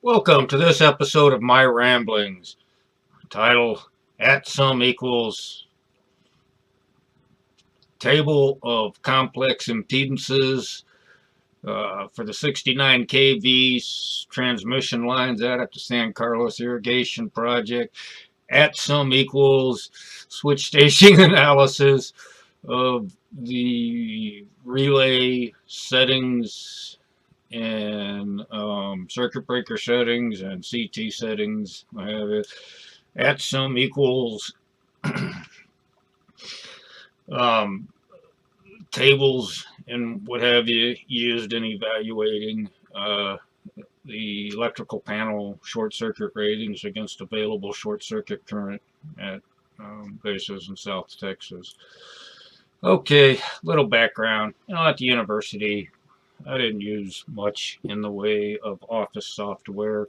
Welcome to this episode of My Ramblings, title At Sum Equals Table of Complex Impedances for the 69 kV transmission lines out at the San Carlos Irrigation Project. At sum equals switch station analysis of the relay settings and circuit breaker settings and CT settings. I have it at sum equals um, tables and what have you used in evaluating the electrical panel short circuit ratings against available short circuit current at bases in South Texas. Okay, little background. At the university, I didn't use much in the way of office software.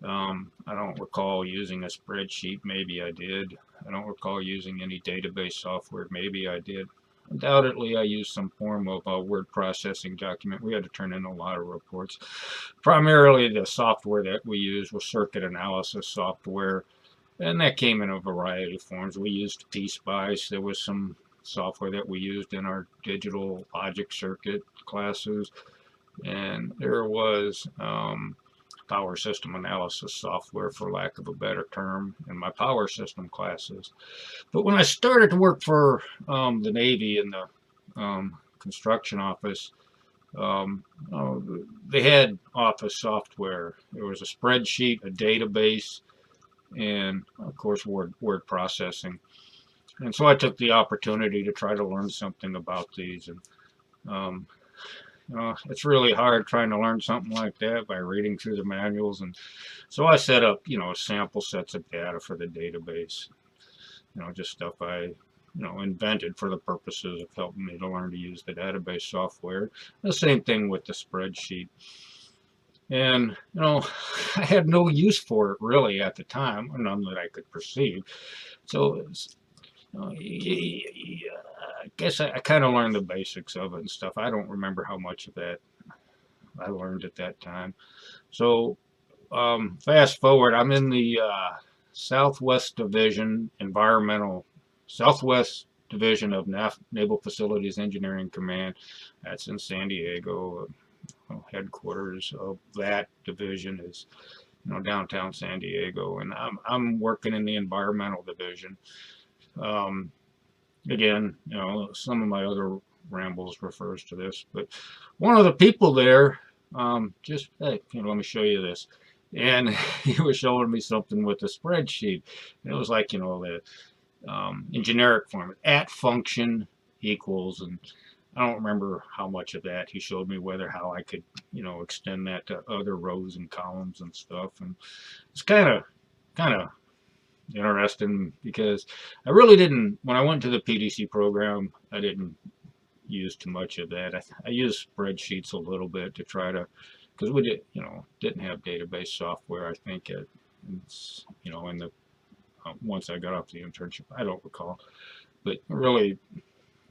I don't recall using a spreadsheet. Maybe I did. I don't recall using any database software. Maybe I did. Undoubtedly, I used some form of word processing document. We had to turn in a lot of reports. Primarily, the software that we used was circuit analysis software, and that came in a variety of forms. We used PSpice. There was some software that we used in our digital logic circuit classes, and there was power system analysis software, for lack of a better term, in my power system classes. But when I started to work for the Navy in the construction office, um, uh, they had office software. There was a spreadsheet, a database, and of course word processing. And so I took the opportunity to try to learn something about these. And um, it's really hard trying to learn something like that by reading through the manuals. And so I set up, sample sets of data for the database. Just stuff I, invented for the purposes of helping me to learn to use the database software. The same thing with the spreadsheet. And, I had no use for it really at the time, none that I could perceive. So, I guess I kind of learned the basics of it and stuff. I don't remember how much of that I learned at that time. So, fast forward, I'm in the Southwest Division Environmental, Southwest Division of Naval Facilities Engineering Command. That's in San Diego. Headquarters of that division is, downtown San Diego, and I'm working in the environmental division. Um, Again, some of my other rambles refers to this, but one of the people there just, hey, let me show you this. And he was showing me something with a spreadsheet. And it was like, the in generic form, at function equals, and I don't remember how much of that he showed me, whether how I could, extend that to other rows and columns and stuff. And it's kind of interesting because I really didn't, when I went to the PDC program, I didn't use too much of that. I used spreadsheets a little bit to try to, because we didn't have database software. I think in the once I got off the internship, I don't recall, but really,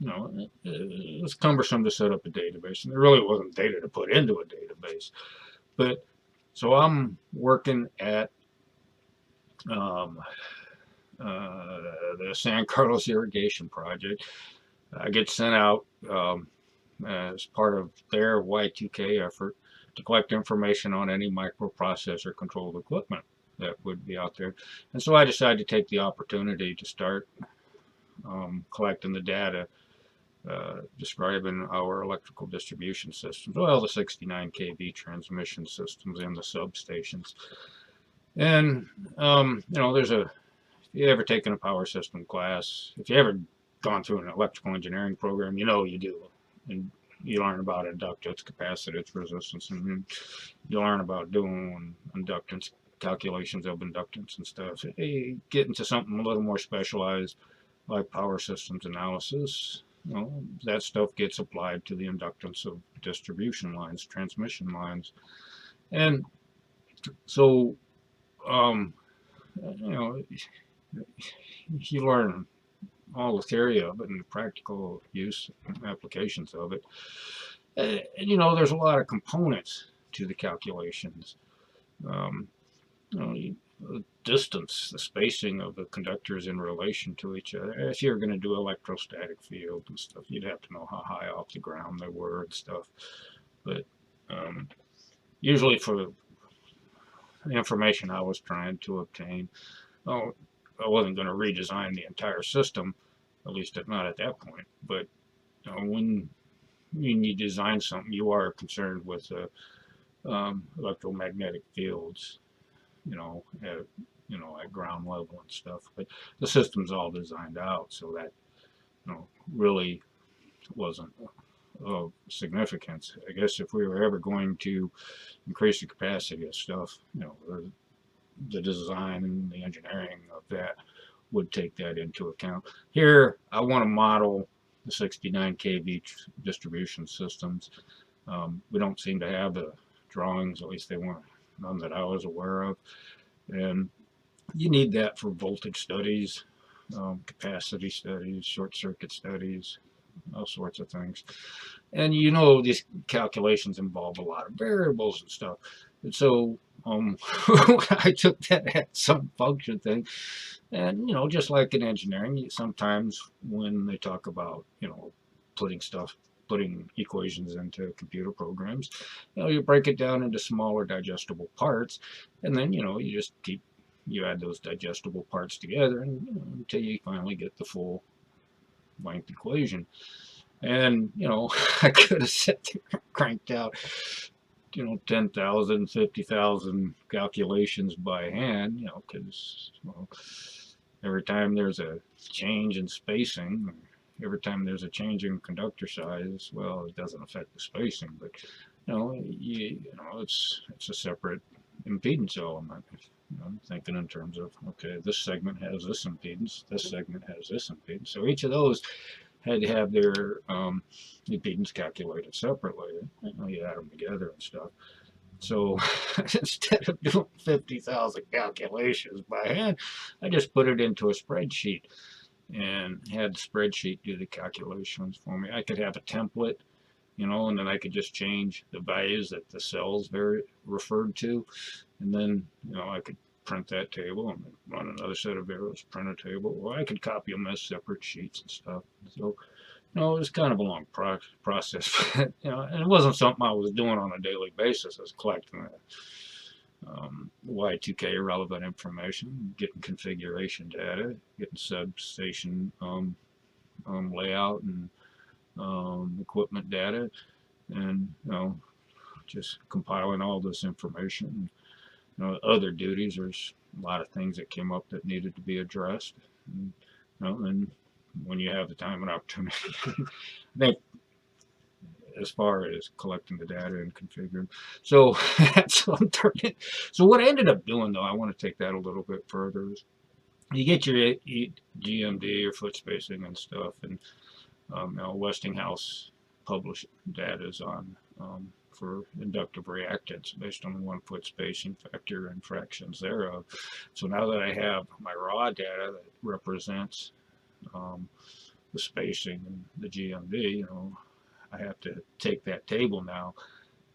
it was cumbersome to set up a database, and there really wasn't data to put into a database. But so I'm working at um, the San Carlos Irrigation Project. I get sent out as part of their Y2K effort to collect information on any microprocessor controlled equipment that would be out there. And so I decided to take the opportunity to start collecting the data describing our electrical distribution systems, well, the 69 kV transmission systems and the substations. And, there's if you ever taken a power system class, if you ever gone through an electrical engineering program, you do. And you learn about inductance, capacitance, resistance, and you learn about doing inductance, calculations of inductance and stuff. So you get into something a little more specialized, like power systems analysis. That stuff gets applied to the inductance of distribution lines, transmission lines. And so, um, you know, you learn all the theory of it and the practical use and applications of it. And, there's a lot of components to the calculations. um, you know, the distance, the spacing of the conductors in relation to each other. If you're going to do electrostatic field and stuff, you'd have to know how high off the ground they were and stuff. But um, usually for the information I was trying to obtain, oh, I wasn't going to redesign the entire system, at least not at that point. But when you design something, you are concerned with electromagnetic fields, you know, at, at ground level and stuff. But the system's all designed out, so that really wasn't of significance. I guess if we were ever going to increase the capacity of stuff, the design and the engineering of that would take that into account. Here, I want to model the 69 kV distribution systems. We don't seem to have the drawings, at least they weren't none that I was aware of. And you need that for voltage studies, capacity studies, short circuit studies, all sorts of things. And these calculations involve a lot of variables and stuff. And so I took that at some function thing. And, just like in engineering, sometimes when they talk about, putting equations into computer programs, you break it down into smaller digestible parts. And then, you add those digestible parts together until you finally get the full length equation. And, I could have sat there and cranked out, 10,000, 50,000 calculations by hand, because, every time there's a change in spacing, every time there's a change in conductor size, well, it doesn't affect the spacing, but, it's a separate impedance element. I'm thinking in terms of, okay, this segment has this impedance, this segment has this impedance. So each of those had to have their impedance calculated separately. You add them together and stuff. So instead of doing 50,000 calculations by hand, I just put it into a spreadsheet and had the spreadsheet do the calculations for me. I could have a template, and then I could just change the values that the cells referred to, and then I could print that table and run another set of arrows, print a table, or I could copy them as separate sheets and stuff. So it was kind of a long process, and it wasn't something I was doing on a daily basis. I was collecting Y2K relevant information, getting configuration data, getting substation layout and equipment data, and just compiling all this information. Other duties. There's a lot of things that came up that needed to be addressed. And when you have the time and opportunity, I think as far as collecting the data and configuring. So that's what I'm turning. So what I ended up doing, though, I want to take that a little bit further. Is you get your GMD or foot spacing and stuff, and Westinghouse published data on for inductive reactance based on the 1 foot spacing factor and fractions thereof. So now that I have my raw data that represents the spacing and the GMD, I have to take that table now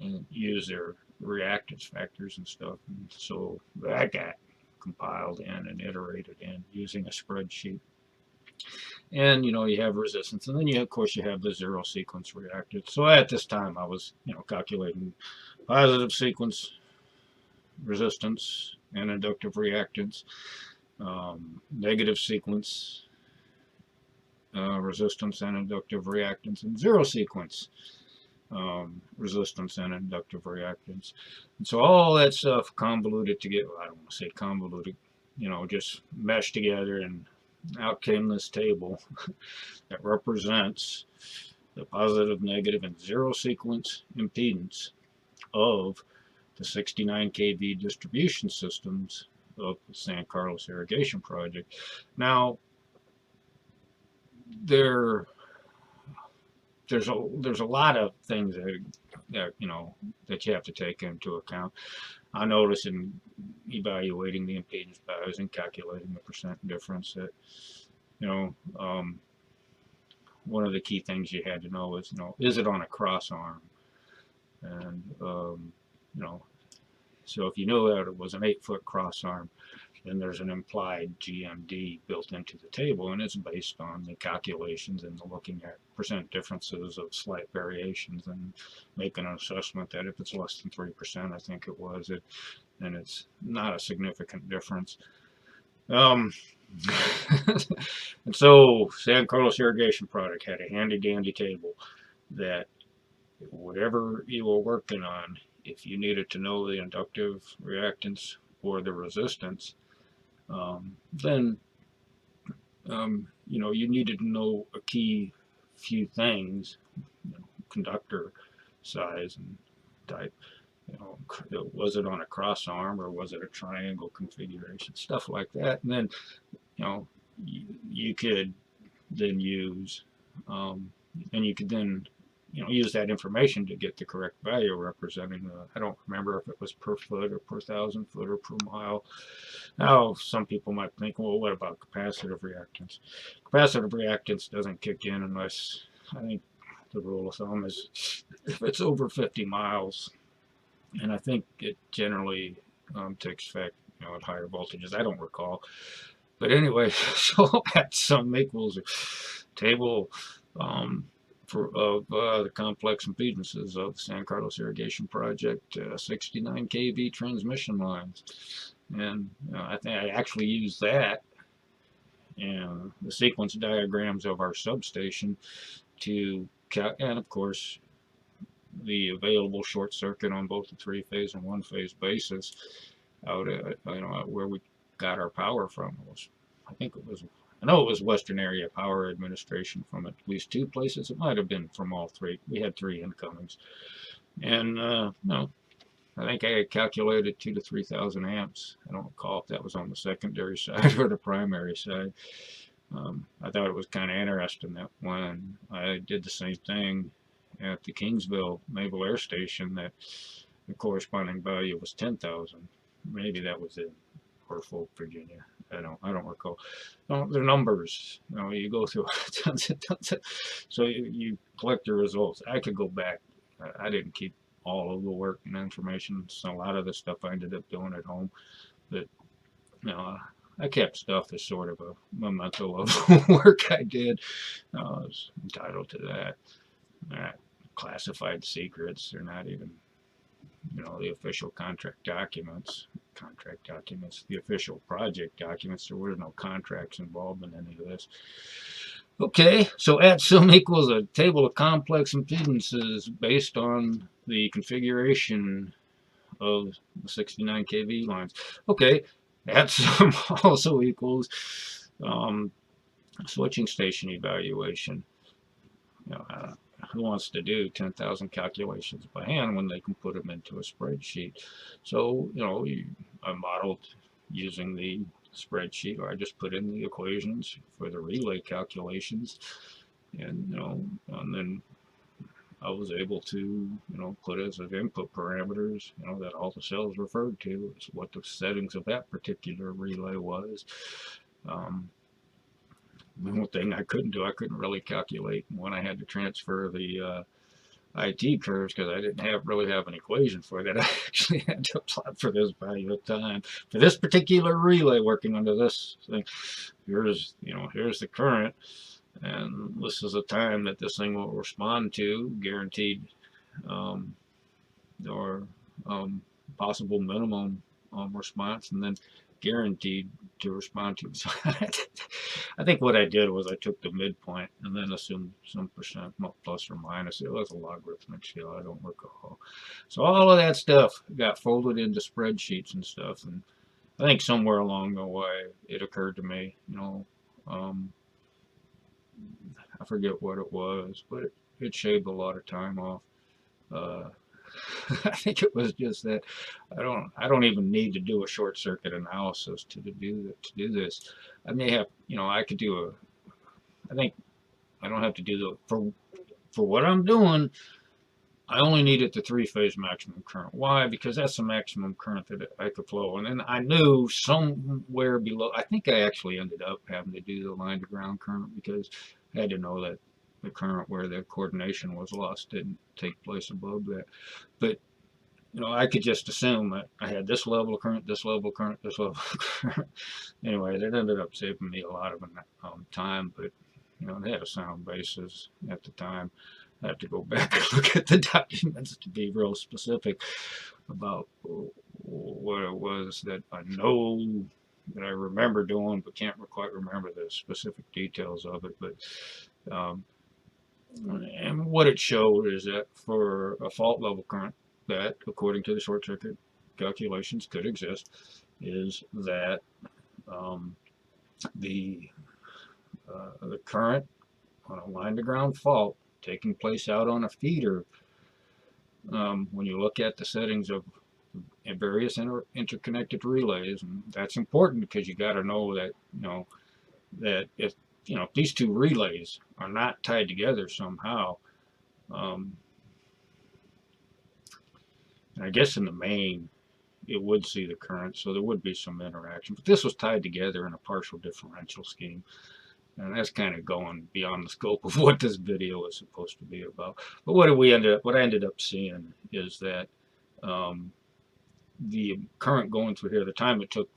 and use their reactance factors and stuff. And so that got compiled in and iterated in using a spreadsheet. And you have resistance, and then of course you have the zero sequence reactance. So at this time I was calculating positive sequence resistance and inductive reactance, negative sequence resistance and inductive reactance, and zero sequence resistance and inductive reactance. And so all that stuff convoluted together. I don't want to say convoluted, just meshed together, and out came this table that represents the positive, negative, and zero sequence impedance of the 69 kV distribution systems of the San Carlos irrigation project. Now, there's a lot of things that you have to take into account. I noticed in evaluating the impedance values and calculating the percent difference that one of the key things you had to know is it on a cross arm, and So if you know that it was an 8-foot cross arm, then there's an implied GMD built into the table, and it's based on the calculations and the looking at percent differences of slight variations and making an assessment that if it's less than 3%, I think it was, then it's not a significant difference. Um, and so San Carlos Irrigation Product had a handy dandy table that whatever you were working on, if you needed to know the inductive reactance or the resistance, then you needed to know a key few things, conductor size and type. Was it on a cross arm or was it a triangle configuration, stuff like that. And then you could then use, and you could then use that information to get the correct value representing I don't remember if it was per foot or per 1,000 foot or per mile. Now, some people might think, well, what about capacitive reactance? Capacitive reactance doesn't kick in unless, I think the rule of thumb is if it's over 50 miles. And I think it generally takes effect at higher voltages. I don't recall. But anyway, so that sum equals a table of the complex impedances of the San Carlos Irrigation Project 69 kV transmission lines. And I think I actually used that and the sequence diagrams of our substation to and of course the available short circuit on both the 3-phase and 1-phase basis out at where we got our power from. I know it was Western Area Power Administration from at least 2 places. It might have been from all 3. We had 3 incomings. And no, I think I had calculated 2 to 3,000 amps. I don't recall if that was on the secondary side or the primary side. I thought it was kind of interesting that when I did the same thing at the Kingsville Naval Air Station, that the corresponding value was 10,000. Maybe that was in Norfolk, Virginia. I don't recall. No, the numbers. You go through tons and tons. So you collect the results. I could go back. I didn't keep all of the work and information. So a lot of the stuff I ended up doing at home. But I kept stuff as sort of a memento of work I did. I was entitled to that. Classified secrets. They're not even the official contract documents, the official project documents. There were no contracts involved in any of this. Okay, so at sum equals a table of complex impedances based on the configuration of the 69 kV lines. Okay, at sum also equals switching station evaluation. Who wants to do 10,000 calculations by hand when they can put them into a spreadsheet? So, I modeled using the spreadsheet, or I just put in the equations for the relay calculations, and, and then I was able to, put as of input parameters, that all the cells referred to, is what the settings of that particular relay was. One thing I couldn't do, I couldn't really calculate when I had to transfer the IT curves because I didn't really have an equation for that. I actually had to plot for this value of time for this particular relay working under this thing. Here's the current, and this is the time that this thing will respond to, guaranteed, or possible minimum response, and then guaranteed to respond to. So I think what I did was I took the midpoint and then assumed some percent plus or minus. It was a logarithmic scale. I don't recall. So all of that stuff got folded into spreadsheets and stuff. And I think somewhere along the way it occurred to me, I forget what it was, but it shaved a lot of time off. I think it was just that I don't even need to do a short circuit analysis to do this. I may have, I could do I think I don't have to do for what I'm doing. I only needed the 3-phase maximum current. Why? Because that's the maximum current that I could flow. And then I knew somewhere below, I think I actually ended up having to do the line to ground current because I had to know that the current where the coordination was lost didn't take place above that. But I could just assume that I had this level of current, this level of current, this level of current. Anyway, that ended up saving me a lot of time, but they had a sound basis at the time. I have to go back and look at the documents to be real specific about what it was that I know that I remember doing, but can't quite remember the specific details of it. But um, and what it showed is that for a fault level current that, according to the short circuit calculations, could exist, is that um, the the current on a line to ground fault taking place out on a feeder, when you look at the settings of various interconnected relays, and that's important because you got to know that that if if these two relays are not tied together somehow, um, I guess in the main it would see the current, so there would be some interaction. But this was tied together in a partial differential scheme, and that's kind of going beyond the scope of what this video is supposed to be about. But what I ended up seeing is that um, the current going through here, the time it took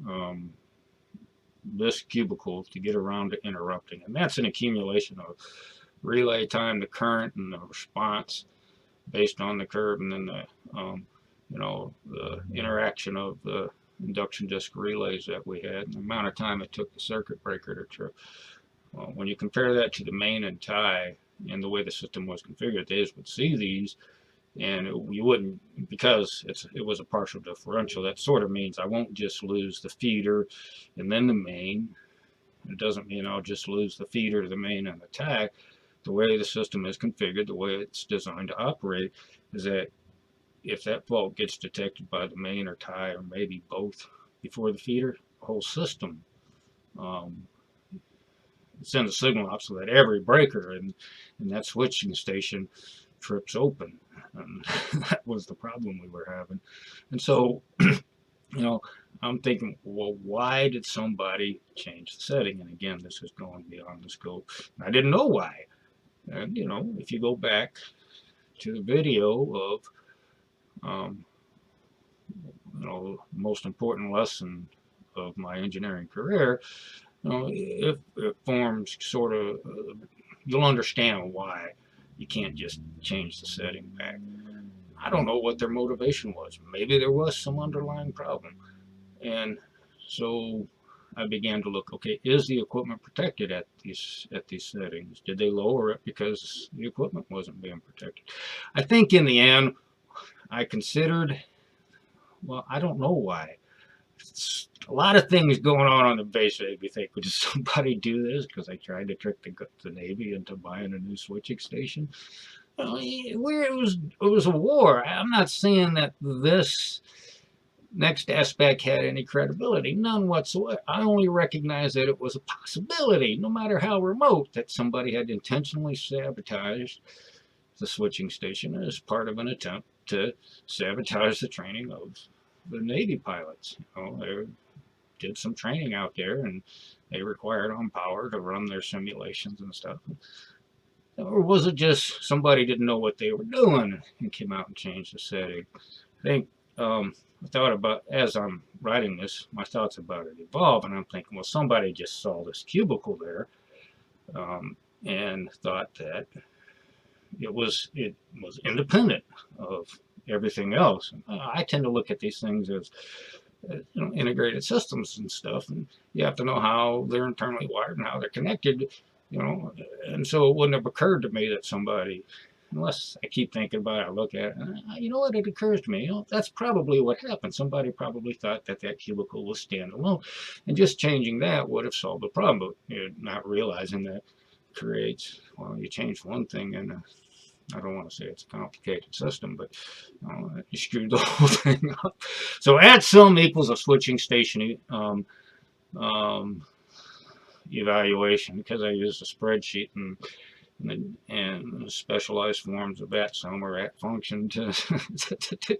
um, this cubicle to get around to interrupting, and that's an accumulation of relay time, the current, and the response based on the curve, and then the interaction of the induction disk relays that we had, and the amount of time it took the circuit breaker to trip. Well, when you compare that to the main and tie and the way the system was configured, they would see these, and you wouldn't, because it was a partial differential. That sort of means I won't just lose the feeder and then the main. It doesn't mean I'll just lose the feeder, the main, and the tie. The way the system is configured, the way it's designed to operate, is that if that fault gets detected by the main or tie or maybe both before the feeder, the whole system um, sends a signal out so that every breaker in that switching station trips open. And that was the problem we were having. And so, I'm thinking, well, why did somebody change the setting? And again, this is going beyond the scope. I didn't know why. And, if you go back to the video of, um, most important lesson of my engineering career, it forms sort of, you'll understand why you can't just change the setting back. I don't know what their motivation was. Maybe there was some underlying problem. And so I began to look, okay, is the equipment protected at these settings? Did they lower it because the equipment wasn't being protected? I think in the end, I considered, well, I don't know why. It's a lot of things going on the base that made me think, would somebody do this? Because I tried to trick the Navy into buying a new switching station. Where it was a war. I'm not saying that this next aspect had any credibility, none whatsoever. I only recognized that it was a possibility, no matter how remote, that somebody had intentionally sabotaged the switching station as part of an attempt to sabotage the training of the Navy pilots. They did some training out there, and they required on power to run their simulations and stuff. Or was it just somebody didn't know what they were doing and came out and changed the setting? I think I thought about, as I'm writing this, my thoughts about it evolve, and I'm thinking, well, somebody just saw this cubicle there and thought that it was independent of everything else. I tend to look at these things as integrated systems and stuff, and you have to know how they're internally wired and how they're connected, and so it wouldn't have occurred to me that somebody, unless I keep thinking about it, I look at it, and it occurs to me, that's probably what happened. Somebody probably thought that cubicle was standalone, and just changing that would have solved the problem, but not realizing that creates, well, you change one thing and I don't want to say it's a complicated system, but you screwed the whole thing up. So add sum equals a switching station um, evaluation, because I used a spreadsheet and specialized forms of at sum or at function to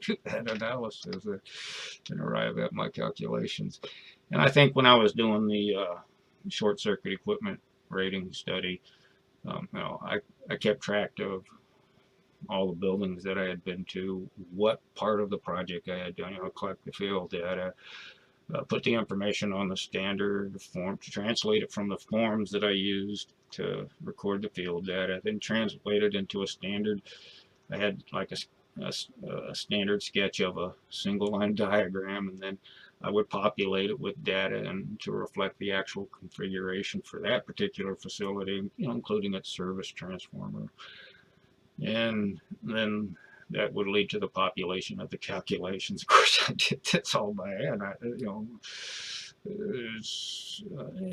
do that analysis and arrive at my calculations. And I think when I was doing the short circuit equipment rating study, I kept track of all the buildings that I had been to, what part of the project I had done, collect the field data, put the information on the standard form, to translate it from the forms that I used to record the field data, then translate it into a standard. I had like a standard sketch of a single line diagram, and then I would populate it with data and to reflect the actual configuration for that particular facility, including its service transformer. And then that would lead to the population of the calculations. Of course, I did this all by hand.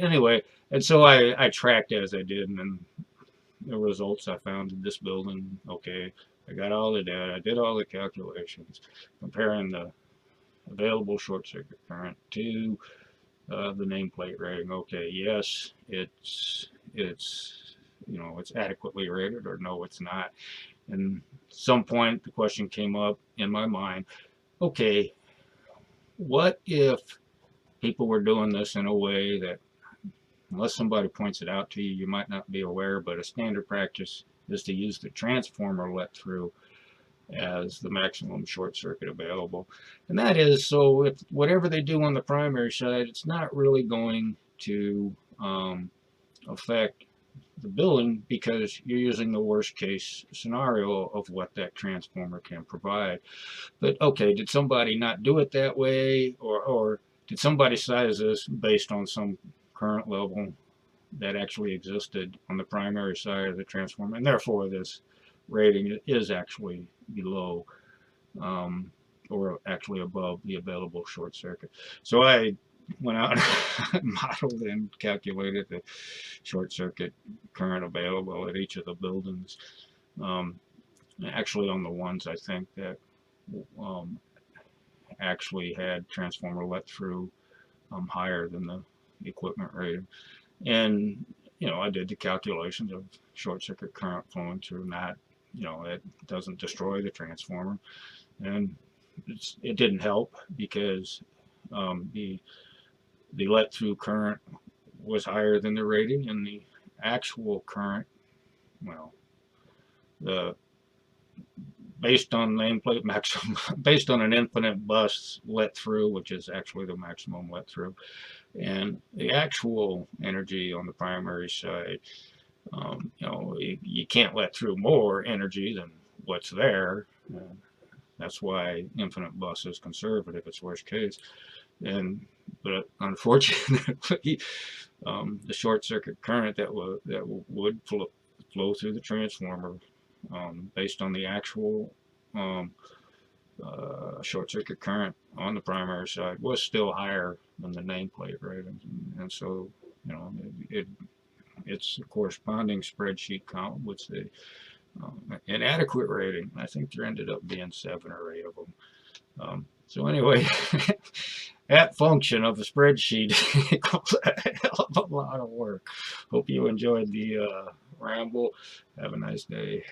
Anyway, and so I tracked as I did, and then the results I found in this building. Okay, I got all the data. I did all the calculations, comparing the available short circuit current to the nameplate rating. Okay, yes, it's adequately rated, or no, it's not. And at some point, the question came up in my mind, okay, what if people were doing this in a way that, unless somebody points it out to you, you might not be aware, but a standard practice is to use the transformer let through as the maximum short circuit available. And that is, so if whatever they do on the primary side, it's not really going to affect the billing, because you're using the worst case scenario of what that transformer can provide. But okay, did somebody not do it that way, or did somebody size this based on some current level that actually existed on the primary side of the transformer, and therefore this rating is actually below, um, or actually above the available short circuit. So I went out and modeled and calculated the short circuit current available at each of the buildings. Um, Actually, on the ones I think that um, actually had transformer let through higher than the equipment rating. And, I did the calculations of short circuit current flowing through, not, it doesn't destroy the transformer. And it didn't help, because the let through current was higher than the rating, and the actual current, well, the based on nameplate maximum, based on an infinite bus let through, which is actually the maximum let through, and the actual energy on the primary side, you can't let through more energy than what's there. That's why infinite bus is conservative. It's worst case. But unfortunately, the short circuit current that would flow through the transformer, based on the actual short circuit current on the primary side, was still higher than the nameplate rating. And so, its corresponding spreadsheet count would say inadequate rating. I think there ended up being 7 or 8 of them. So anyway, that function of a spreadsheet equals a hell of a lot of work. Hope you enjoyed the ramble. Have a nice day.